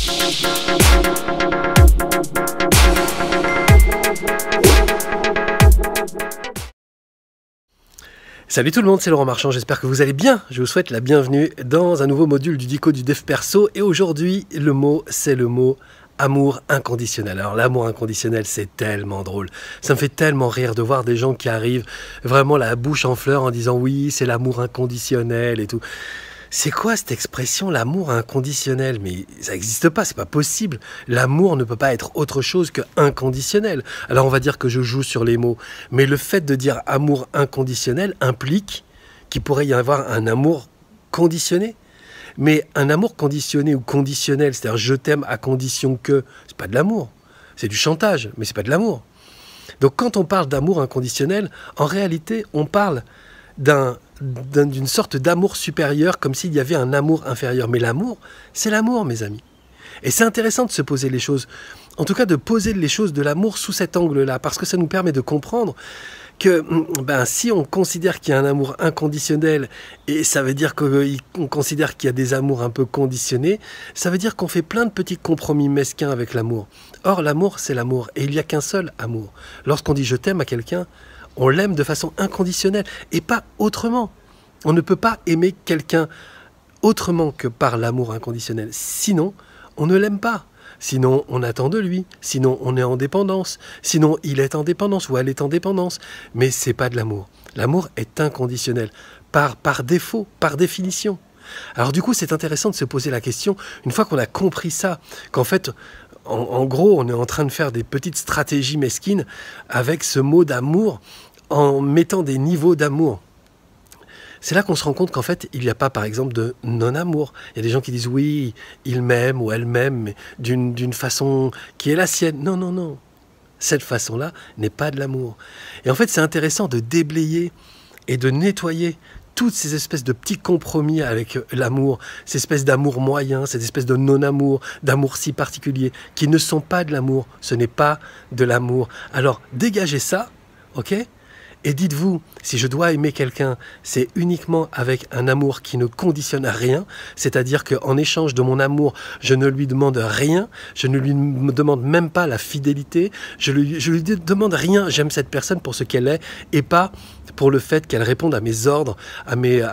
Salut tout le monde, c'est Laurent Marchand, j'espère que vous allez bien. Je vous souhaite la bienvenue dans un nouveau module du Dico du Dev Perso. Et aujourd'hui, le mot, c'est le mot amour inconditionnel. Alors l'amour inconditionnel, c'est tellement drôle. Ça me fait tellement rire de voir des gens qui arrivent vraiment la bouche en fleurs en disant oui, c'est l'amour inconditionnel et tout. C'est quoi cette expression, l'amour inconditionnel? Mais ça n'existe pas, c'est pas possible. L'amour ne peut pas être autre chose que inconditionnel. Alors on va dire que je joue sur les mots, mais le fait de dire amour inconditionnel implique qu'il pourrait y avoir un amour conditionné. Mais un amour conditionné ou conditionnel, c'est-à-dire je t'aime à condition que, c'est pas de l'amour. C'est du chantage, mais c'est pas de l'amour. Donc quand on parle d'amour inconditionnel, en réalité, on parle d'une sorte d'amour supérieur, comme s'il y avait un amour inférieur. Mais l'amour, c'est l'amour, mes amis. Et c'est intéressant de se poser les choses, en tout cas de poser les choses de l'amour sous cet angle-là, parce que ça nous permet de comprendre que si on considère qu'il y a un amour inconditionnel, et ça veut dire qu'on considère qu'il y a des amours un peu conditionnés, ça veut dire qu'on fait plein de petits compromis mesquins avec l'amour. Or, l'amour, c'est l'amour, et il n'y a qu'un seul amour. Lorsqu'on dit « je t'aime » à quelqu'un, on l'aime de façon inconditionnelle et pas autrement. On ne peut pas aimer quelqu'un autrement que par l'amour inconditionnel. Sinon, on ne l'aime pas. Sinon, on attend de lui. Sinon, on est en dépendance. Sinon, il est en dépendance ou elle est en dépendance. Mais c'est pas de l'amour. L'amour est inconditionnel par défaut, par définition. Alors du coup, c'est intéressant de se poser la question, une fois qu'on a compris ça, qu'en fait, en gros, on est en train de faire des petites stratégies mesquines avec ce mot d'amour, en mettant des niveaux d'amour. C'est là qu'on se rend compte qu'en fait, il n'y a pas, par exemple, de non-amour. Il y a des gens qui disent, oui, il m'aime ou elle m'aime, mais d'une façon qui est la sienne. Non, non, non. Cette façon-là n'est pas de l'amour. Et en fait, c'est intéressant de déblayer et de nettoyer toutes ces espèces de petits compromis avec l'amour, ces espèces d'amour moyen, ces espèces de non-amour, d'amour si particulier, qui ne sont pas de l'amour. Ce n'est pas de l'amour. Alors, dégagez ça, ok ? Et dites-vous, si je dois aimer quelqu'un, c'est uniquement avec un amour qui ne conditionne à rien, c'est-à-dire qu'en échange de mon amour, je ne lui demande rien, je ne lui demande même pas la fidélité, je lui demande rien, j'aime cette personne pour ce qu'elle est, et pas pour le fait qu'elle réponde à mes ordres, à mes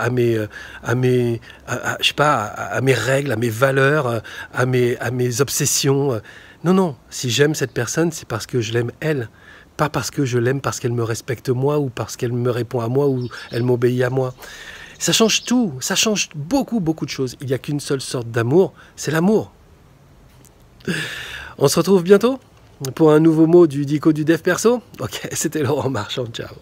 règles, à mes valeurs, à mes obsessions. Non, non, si j'aime cette personne, c'est parce que je l'aime elle. Pas parce que je l'aime, parce qu'elle me respecte moi, ou parce qu'elle me répond à moi, ou elle m'obéit à moi. Ça change tout, ça change beaucoup, beaucoup de choses. Il n'y a qu'une seule sorte d'amour, c'est l'amour. On se retrouve bientôt pour un nouveau mot du Dico du Dev Perso. Ok, c'était Laurent Marchand, ciao.